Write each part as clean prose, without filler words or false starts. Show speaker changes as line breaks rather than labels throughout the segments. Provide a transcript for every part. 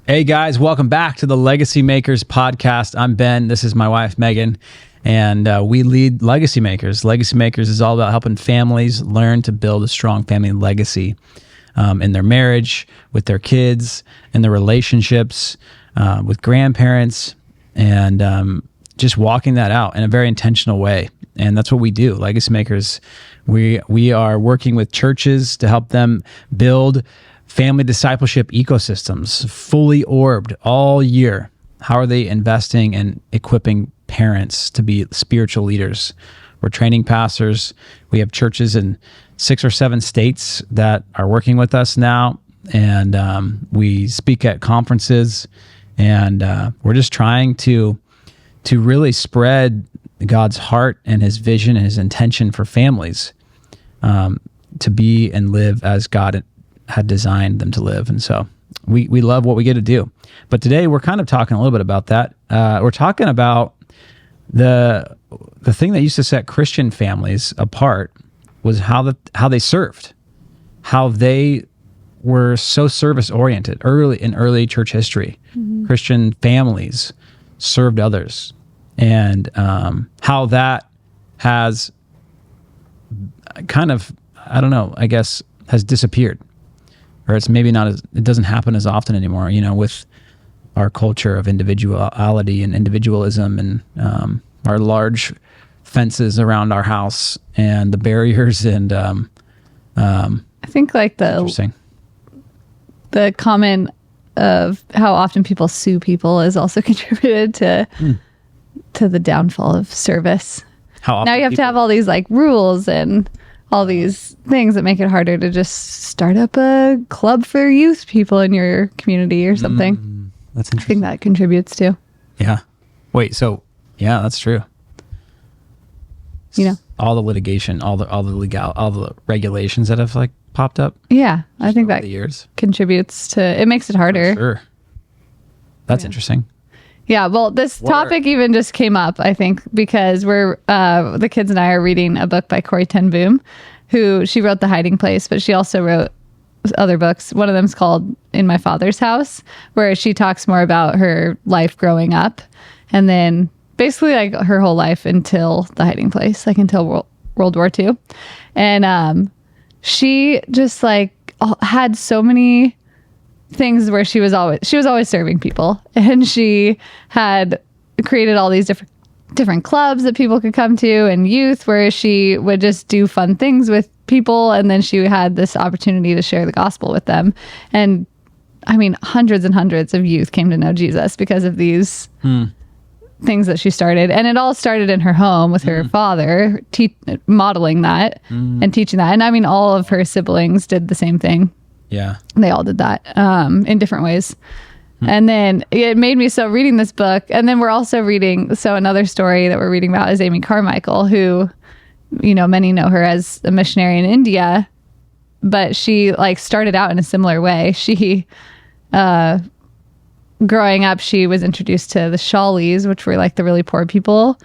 Hey guys, welcome back to the Legacymakers podcast. I'm Ben. This is my wife, Megan, and we lead Legacymakers. Legacymakers is all about helping families learn to build a strong family legacy in their marriage, with their kids, in their relationships, with grandparents, and just walking that out in a very intentional way. And that's what we do. Legacymakers, we are working with churches to help them build family discipleship ecosystems, fully orbed all year. How are they investing and equipping parents to be spiritual leaders? We're training pastors. We have churches in 6 or 7 states that are working with us now, and we speak at conferences, and we're just trying to really spread God's heart and His vision and His intention for families to be and live as God had designed them to live. And so we love what we get to do. But today we're kind of talking a little bit about that. We're talking about the thing that used to set Christian families apart was how they served, how they were so service oriented in early church history. Mm-hmm. Christian families served others, and how that has kind of, I don't know, I guess has disappeared. Or it's maybe not it doesn't happen as often anymore, with our culture of individuality and individualism and our large fences around our house and the barriers and
I think like the comment of how often people sue people has also contributed to the downfall of service. Now you have to have all these like rules and all these things that make it harder to just start up a club for youth people in your community or something.
That's interesting.
I think that contributes too.
Yeah. Wait, so yeah, that's true. All the litigation, all the regulations that have like popped up.
Yeah, I think that contributes to it, makes it harder.
For sure. That's interesting.
Yeah, well, this topic even just came up, I think, because we're the kids and I are reading a book by Corrie ten Boom, who she wrote The Hiding Place, but she also wrote other books. One of them is called In My Father's House, where she talks more about her life growing up, and then basically like her whole life until The Hiding Place, like until World War II, and she just like had so many things where she was always serving people, and she had created all these different clubs that people could come to and youth where she would just do fun things with people, and then she had this opportunity to share the gospel with them. And I mean, hundreds and hundreds of youth came to know Jesus because of these things that she started. And it all started in her home with her father modeling that and teaching that. And I mean, all of her siblings did the same thing.
Yeah.
They all did that in different ways. And then it made me so reading this book. And then we're also reading, so another story that we're reading about is Amy Carmichael, who, many know her as a missionary in India, but she like started out in a similar way. She, growing up, she was introduced to the Shawleys, which were like the really poor people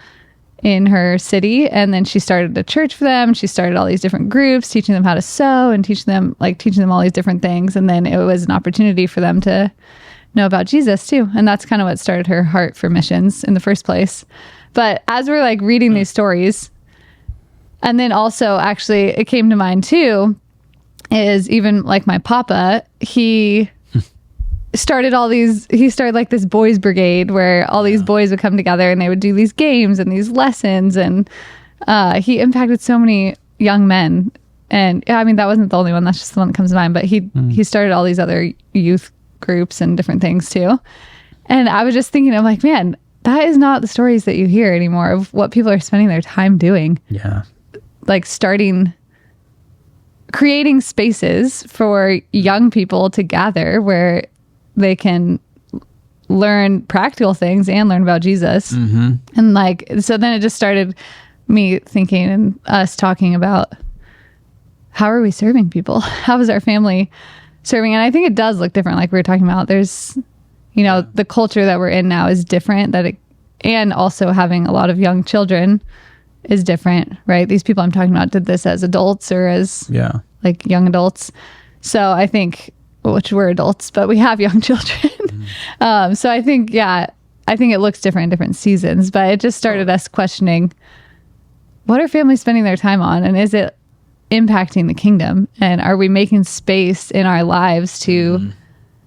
in her city, and then she started a church for them. She started all these different groups, teaching them how to sew and teaching them all these different things. And then it was an opportunity for them to know about Jesus too. And that's kind of what started her heart for missions in the first place. But as we're like reading these stories, and then also actually it came to mind too, is even like my papa, he started like this boys brigade where all these boys would come together and they would do these games and these lessons, and he impacted so many young men. And I mean, that wasn't the only one, that's just the one that comes to mind, but he started all these other youth groups and different things too. And I was just thinking, I'm like, man, that is not the stories that you hear anymore of what people are spending their time doing.
Yeah.
Like creating spaces for young people to gather where they can learn practical things and learn about Jesus. Mm-hmm. And like, so then it just started me thinking and us talking about how are we serving people? How is our family serving? And I think it does look different. Like we were talking about, there's, the culture that we're in now is different, and also having a lot of young children is different, right? These people I'm talking about did this as adults or as like young adults. So I think which we're adults, but we have young children. So I think, I think it looks different in different seasons, but it just started us questioning, what are families spending their time on? And is it impacting the kingdom? And are we making space in our lives to,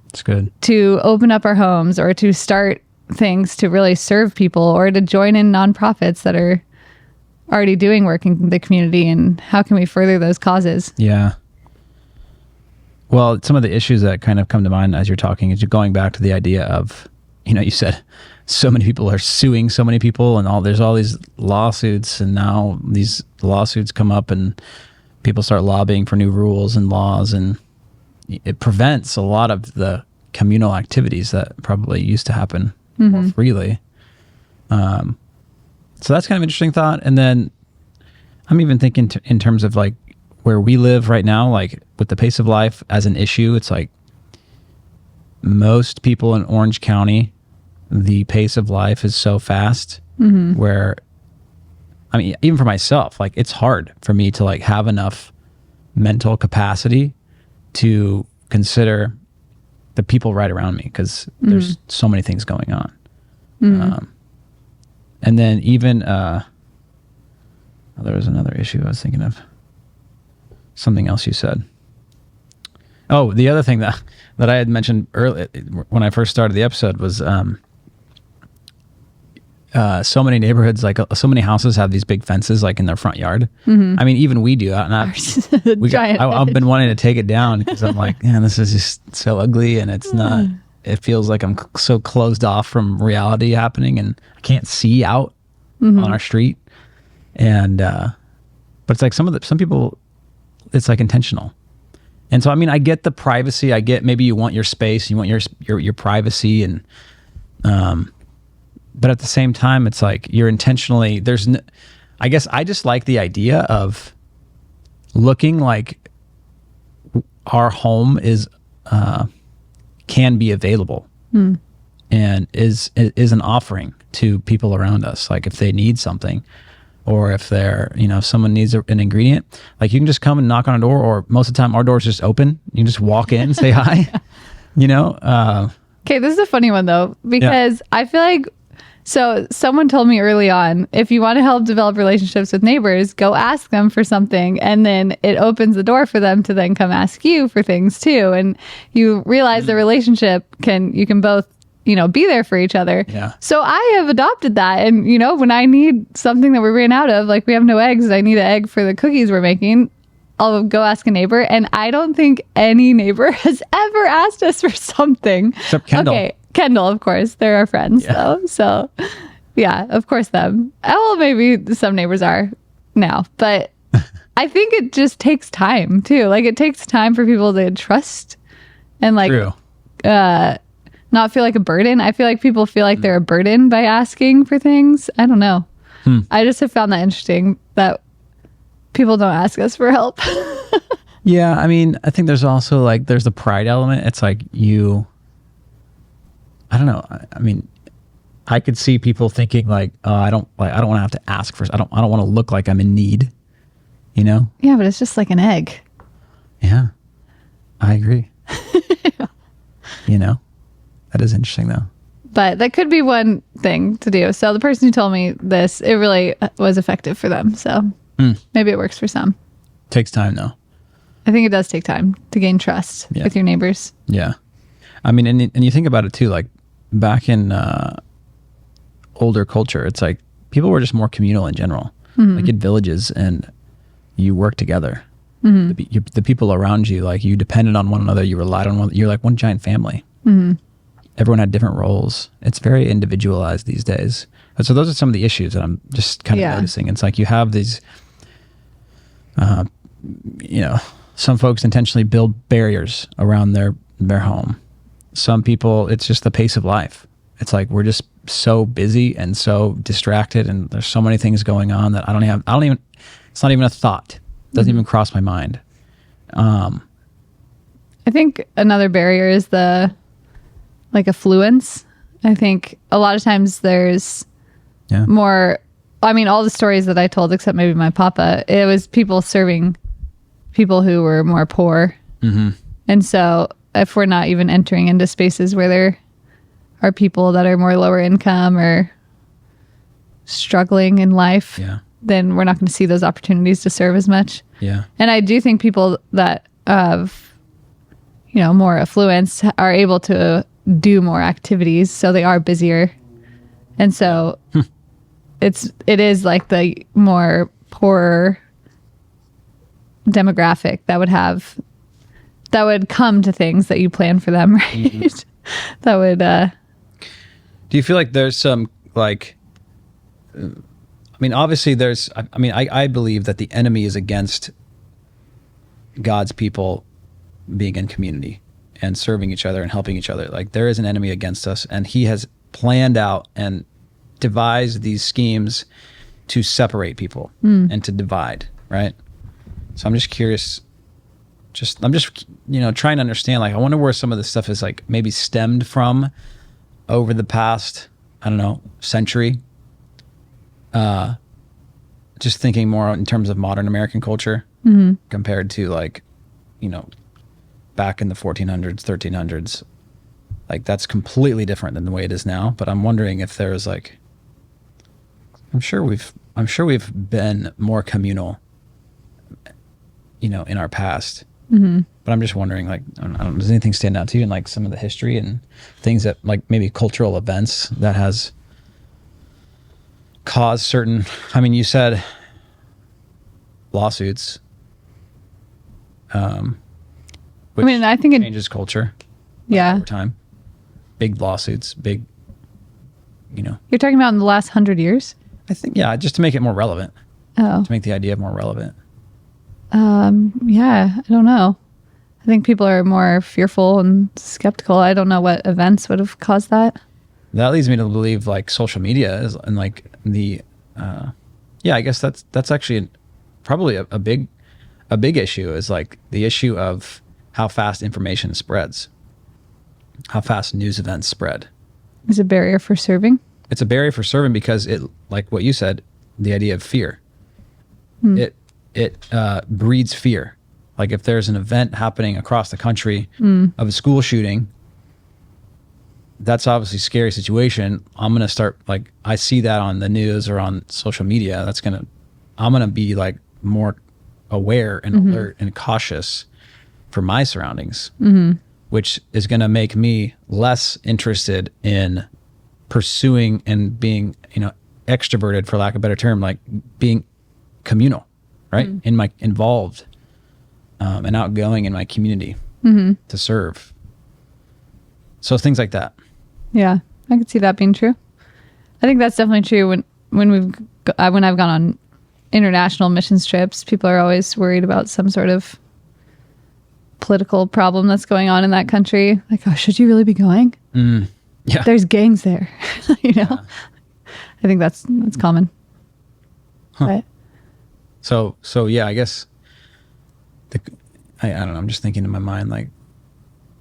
It's good.
to open up our homes or to start things to really serve people or to join in nonprofits that are already doing work in the community? And how can we further those causes?
Yeah. Well, some of the issues that kind of come to mind as you're talking is you're going back to the idea of, you said so many people are suing so many people and there's all these lawsuits, and now these lawsuits come up and people start lobbying for new rules and laws, and it prevents a lot of the communal activities that probably used to happen more freely. So that's kind of an interesting thought. And then I'm even thinking in terms of like where we live right now, like with the pace of life as an issue, it's like most people in Orange County, the pace of life is so fast where, I mean, even for myself, like it's hard for me to like have enough mental capacity to consider the people right around me, because there's so many things going on. And then even, there was another issue I was thinking of. Something else you said. Oh, the other thing that I had mentioned earlier when I first started the episode was so many neighborhoods, like so many houses have these big fences like in their front yard. I mean, even we do. And I've been wanting to take it down because I'm like, man, this is just so ugly, and it's not. It feels like I'm so closed off from reality happening, and I can't see out on our street. And but it's like some people, it's like intentional. And so, I mean, I get the privacy. I get maybe you want your space, you want your privacy, and but at the same time, it's like you're intentionally. I guess I just like the idea of looking like our home is can be available and is an offering to people around us. Like if they need something, or if they're, if someone needs an ingredient, like you can just come and knock on a door, or most of the time our door's just open. You can just walk in, say hi, Okay,
this is a funny one though, because I feel like, so someone told me early on, if you want to help develop relationships with neighbors, go ask them for something, and then it opens the door for them to then come ask you for things too. And you realize the relationship you can both, be there for each other.
Yeah.
So I have adopted that. And, when I need something that we ran out of, like we have no eggs, and I need an egg for the cookies we're making, I'll go ask a neighbor. And I don't think any neighbor has ever asked us for something.
Except Kendall.
Okay. Kendall, of course. They're our friends, though. So, yeah, of course them. Well, maybe some neighbors are now. But I think it just takes time, too. Like, it takes time for people to trust and, like, not feel like a burden. I feel like people feel like they're a burden by asking for things. I don't know. I just have found that interesting that people don't ask us for help.
Yeah, I mean, I think there's also, like, there's the pride element. It's like I don't know. I mean, I could see people thinking like, oh, I don't want to have to ask for. I don't want to look like I'm in need. Yeah,
but it's just like an egg.
Yeah, I agree. That is interesting though.
But that could be one thing to do. So the person who told me this, it really was effective for them. So maybe it works for some.
Takes time though.
I think it does take time to gain trust with your neighbors.
Yeah, I mean, and you think about it too, like. Back in older culture, it's like people were just more communal in general. Like in villages, and you work together. The people around you, like you depended on one another. You relied on one. You're like one giant family. Everyone had different roles. It's very individualized these days. And so those are some of the issues that I'm just kind of noticing. It's like you have these, some folks intentionally build barriers around their home. Some people, it's just the pace of life. It's like we're just so busy and so distracted, and there's so many things going on that it's not even a thought. It doesn't even cross my mind.
I think another barrier is the affluence. I think a lot of times there's more, I mean, all the stories that I told, except maybe my papa, it was people serving people who were more poor. And so if we're not even entering into spaces where there are people that are more lower income or struggling in life, then we're not going to see those opportunities to serve as much.
Yeah.
And I do think people that have, more affluence are able to do more activities, so they are busier. And so it is like the more poorer demographic that would come to things that you plan for them, right? Mm-hmm. That would
Do you feel like there's some obviously I believe that the enemy is against God's people being in community and serving each other and helping each other. Like, there is an enemy against us, and he has planned out and devised these schemes to separate people and to divide, right? So I'm just curious, I'm just trying to understand, like, I wonder where some of this stuff is like maybe stemmed from over the past, I don't know, century. Just thinking more in terms of modern American culture compared to, like, back in the 1400s, 1300s. Like, that's completely different than the way it is now. But I'm wondering if there's like, I'm sure we've been more communal, in our past. But I'm just wondering, like, I don't know, does anything stand out to you in like some of the history and things that, like, maybe cultural events that has caused certain, you said lawsuits, which
I think it
changes culture.
Yeah.
Over time. Big lawsuits,
You're talking about in the last 100 years?
I think, just to make it more relevant.
Oh.
To make the idea more relevant.
Yeah, I don't know. I think people are more fearful and skeptical. I don't know what events would have caused that.
That leads me to believe, like, social media is, and like the, I guess that's actually probably a big issue, is like the issue of how fast information spreads, how fast news events spread.
Is a barrier for serving?
It's a barrier for serving because it, like what you said, the idea of fear. It breeds fear. Like, if there's an event happening across the country of a school shooting, that's obviously a scary situation. I'm going to start, like, I see that on the news or on social media. I'm going to be like more aware and alert and cautious for my surroundings, which is going to make me less interested in pursuing and being, extroverted, for lack of a better term, like being communal, right? Involved and outgoing in my community to serve. So things like that.
Yeah, I could see that being true. I think that's definitely true. When I've gone on international missions trips, people are always worried about some sort of political problem that's going on in that country. Like, oh, should you really be going? Yeah, there's gangs there. Yeah. I think that's common. But
so yeah, I guess I don't know. I'm just thinking in my mind, like,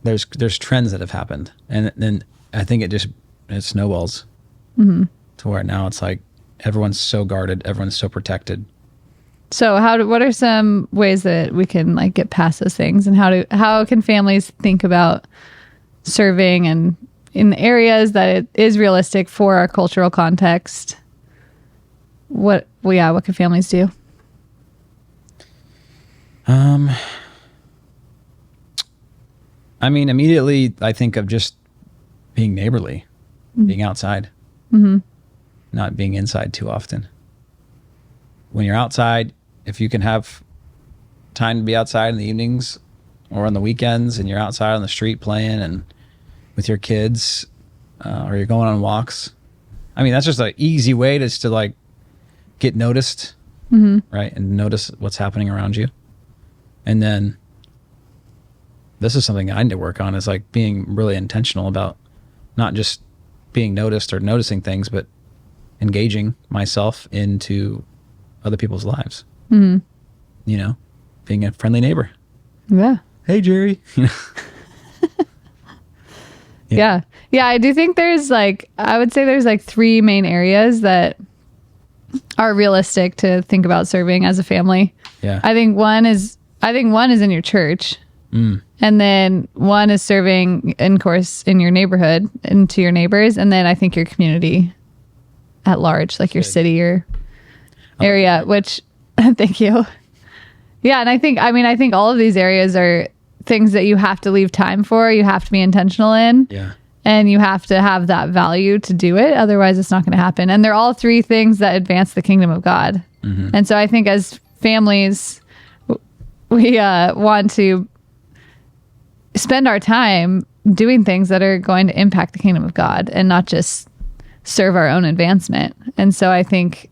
there's trends that have happened, and then I think it snowballs to where now it's like everyone's so guarded, everyone's so protected.
So what are some ways that we can, like, get past those things, and how can families think about serving and in the areas that it is realistic for our cultural context? What can families do?
Immediately I think of just being neighborly, being outside, not being inside too often. When you're outside, if you can have time to be outside in the evenings or on the weekends, and you're outside on the street playing and with your kids, or you're going on walks, that's just an easy way to like get noticed, right? And notice what's happening around you. And then this is something I need to work on, is like being really intentional about not just being noticed or noticing things, but engaging myself into other people's lives. Being a friendly neighbor.
Yeah.
Hey, Jerry.
Yeah. I do think I would say there's like three main areas that are realistic to think about serving as a family.
Yeah.
I think one is in your church. And then one is serving, in course, in your neighborhood and to your neighbors. And then I think your community at large, like your city or area, which thank you. Yeah. And I think all of these areas are things that you have to leave time for. You have to be intentional in.
Yeah.
And you have to have that value to do it. Otherwise, it's not going to happen. And they're all three things that advance the kingdom of God. And so I think as families, we want to spend our time doing things that are going to impact the kingdom of God and not just serve our own advancement. And so I think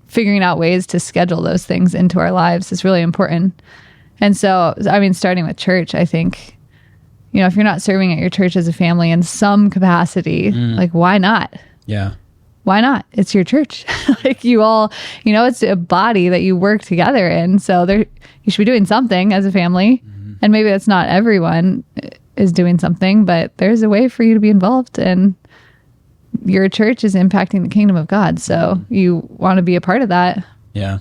figuring out ways to schedule those things into our lives is really important. And so, I mean, starting with church, I think, you know, if you're not serving at your church as a family in some capacity, like, why not?
Yeah.
Why not? It's your church. Like, you all, you know, it's a body that you work together in. So you should be doing something as a family. And maybe that's not everyone is doing something, but there's a way for you to be involved, and your church is impacting the kingdom of God. So you want to be a part of that.
Yeah.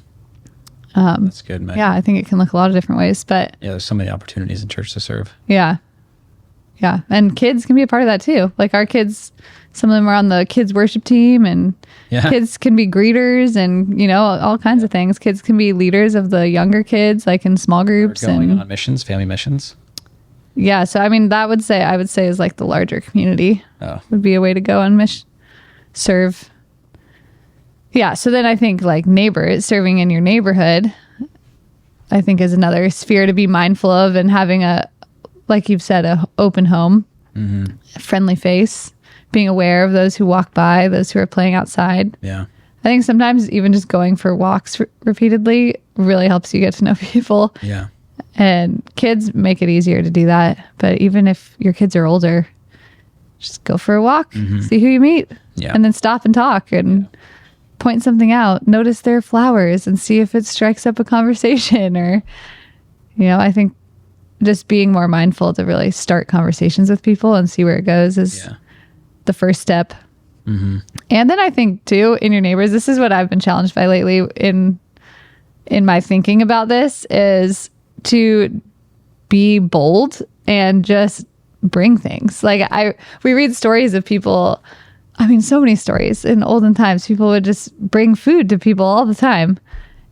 That's good, man.
Yeah, I think it can look a lot of different ways, but
yeah, there's so many opportunities in church to serve.
Yeah. Yeah. And kids can be a part of that too. Like our kids, some of them are on the kids worship team, and kids can be greeters and, you know, all kinds of things. Kids can be leaders of the younger kids, like in small groups.
Or going on missions, family missions.
Yeah. So, I mean, I would say is like the larger community would be a way to go on serve. Yeah. So then I think like neighbors, serving in your neighborhood, I think is another sphere to be mindful of, and having like you've said, a open home, a friendly face, being aware of those who walk by, those who are playing outside.
Yeah.
I think sometimes even just going for walks repeatedly really helps you get to know people.
Yeah.
And kids make it easier to do that. But even if your kids are older, just go for a walk, see who you meet, and then stop and talk and point something out. Notice their flowers and see if it strikes up a conversation. Or, you know, I think just being more mindful to really start conversations with people and see where it goes is the first step. And then I think too, in your neighbors, this is what I've been challenged by lately in my thinking about this, is to be bold and just bring things. Like we read stories of people, I mean, so many stories in olden times. People would just bring food to people all the time.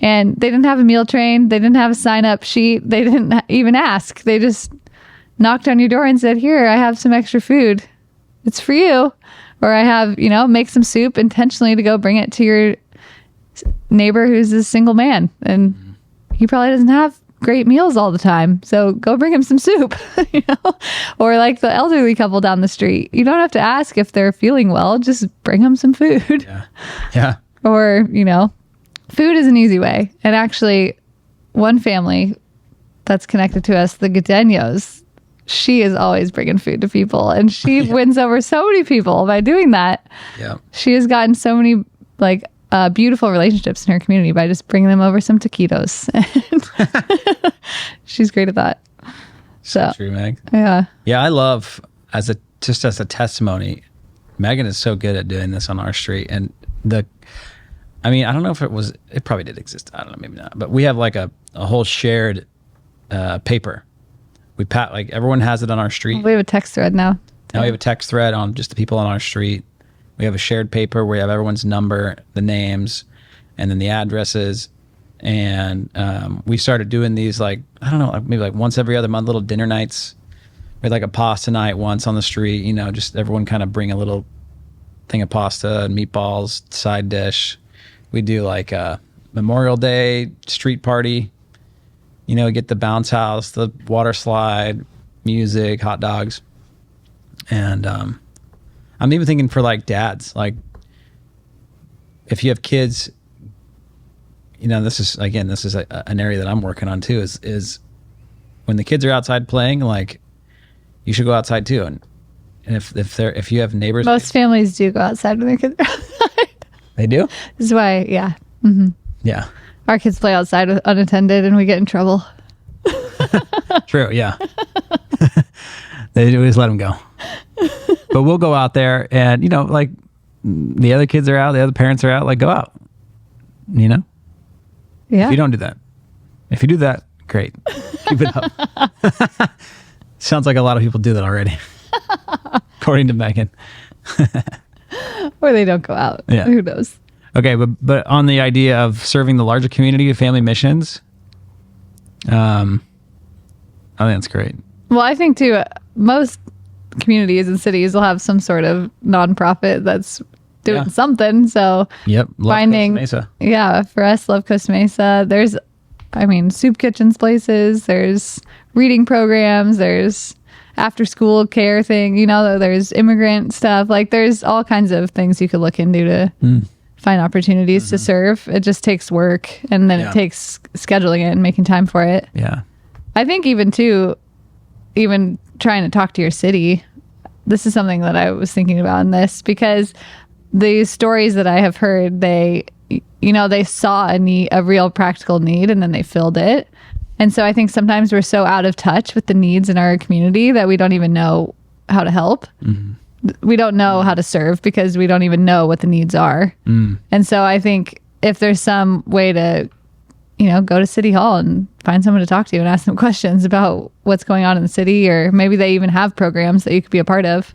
And they didn't have a meal train. They didn't have a sign-up sheet. They didn't even ask. They just knocked on your door and said, here, I have some extra food. It's for you. Or I have, you know, make some soup intentionally to go bring it to your neighbor who's a single man. And he probably doesn't have great meals all the time. So go bring him some soup, you know? Or like the elderly couple down the street. You don't have to ask if they're feeling well. Just bring them some food.
Yeah.
Or, you know, food is an easy way. And actually, one family that's connected to us, the Gadenos, she is always bringing food to people. And she wins over so many people by doing that. Yeah. She has gotten so many, like, beautiful relationships in her community by just bringing them over some taquitos. She's great at that.
So true, Meg.
Yeah.
Yeah, I love, as a testimony, Megan is so good at doing this on our street. And I mean, I don't know if it probably did exist. I don't know, maybe not. But we have like a whole shared paper. Like everyone has it on our street.
We have a text thread now.
Now we have a text thread on just the people on our street. We have a shared paper where we have everyone's number, the names, and then the addresses. And we started doing these, like, I don't know, maybe like once every other month, little dinner nights. We had like a pasta night once on the street, you know, just everyone kind of bring a little thing of pasta and meatballs, side dish. We do like a Memorial Day street party, you know, get the bounce house, the water slide, music, hot dogs. And I'm even thinking for like dads, like if you have kids, you know, this is an area that I'm working on too, is when the kids are outside playing, like you should go outside too. And if you have neighbors,
most families do go outside when their kids are outside.
They do?
This is why, yeah.
Yeah.
Our kids play outside unattended and we get in trouble.
True, yeah. They just let them go. But we'll go out there and, you know, like the other kids are out, the other parents are out, like go out, you know?
Yeah.
If you don't do that. If you do that, Great. Keep it up. Sounds like a lot of people do that already, according to Megan.
Or they don't go out.
Yeah.
Who knows?
Okay, but on the idea of serving the larger community of family missions, I think that's great.
Well, I think too, most communities and cities will have some sort of nonprofit that's doing something. So
Yep.
finding,
Costa Mesa.
yeah, for us, Love Costa Mesa, there's, soup kitchens places, there's reading programs, there's after school care thing, there's immigrant stuff. Like there's all kinds of things you could look into to find opportunities to serve. It just takes work, and then it takes scheduling it and making time for it.
Yeah.
I think even trying to talk to your city, this is something that I was thinking about in this, because the stories that I have heard, they saw a real practical need, and then they filled it. And so I think sometimes we're so out of touch with the needs in our community that we don't even know how to help. We don't know how to serve because we don't even know what the needs are. And so I think if there's some way to, go to City Hall and find someone to talk to and ask them questions about what's going on in the city, or maybe they even have programs that you could be a part of.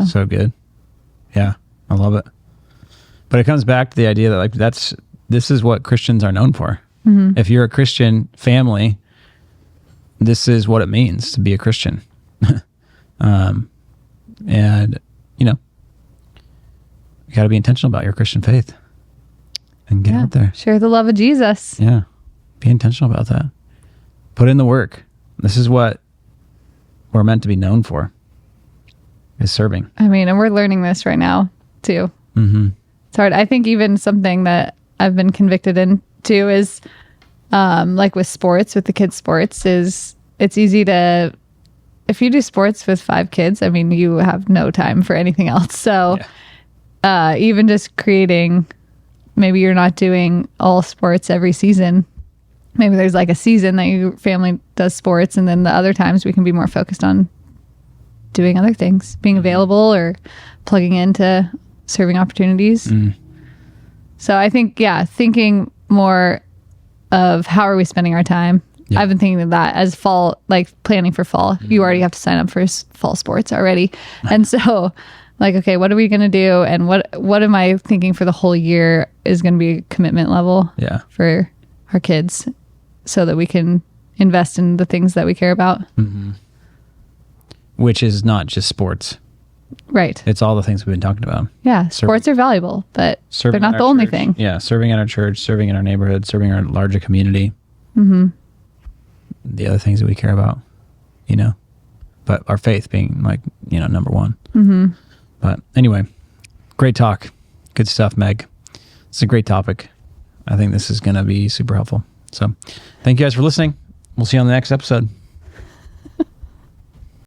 So good. Yeah, I love it. But it comes back to the idea that this is what Christians are known for. If you're a Christian family, this is what it means to be a Christian. And you got to be intentional about your Christian faith and get out there.
Share the love of Jesus.
Yeah. Be intentional about that. Put in the work. This is what we're meant to be known for, is serving.
And we're learning this right now too. It's hard. I think even something that I've been convicted into is like with sports, with the kids' sports, is it's easy to, if you do sports with 5 kids, you have no time for anything else. So even just creating, maybe you're not doing all sports every season. Maybe there's like a season that your family does sports, and then the other times we can be more focused on doing other things, being available or plugging into serving opportunities. So I think, thinking more of how are we spending our time. I've been thinking of that as fall, like planning for fall. You already have to sign up for fall sports already. And so like, okay, what are we going to do? And what am I thinking for the whole year is going to be a commitment level for our kids, so that we can invest in the things that we care about.
Which is not just sports.
Right.
It's all the things we've been talking about.
Yeah. Sports are valuable, but they're not the only thing.
Yeah. Serving in our church, serving in our neighborhood, serving our larger community. The other things that we care about, but our faith being number one. But anyway, great talk. Good stuff, Meg. It's a great topic. I think this is going to be super helpful. So thank you guys for listening. We'll see you on the next episode.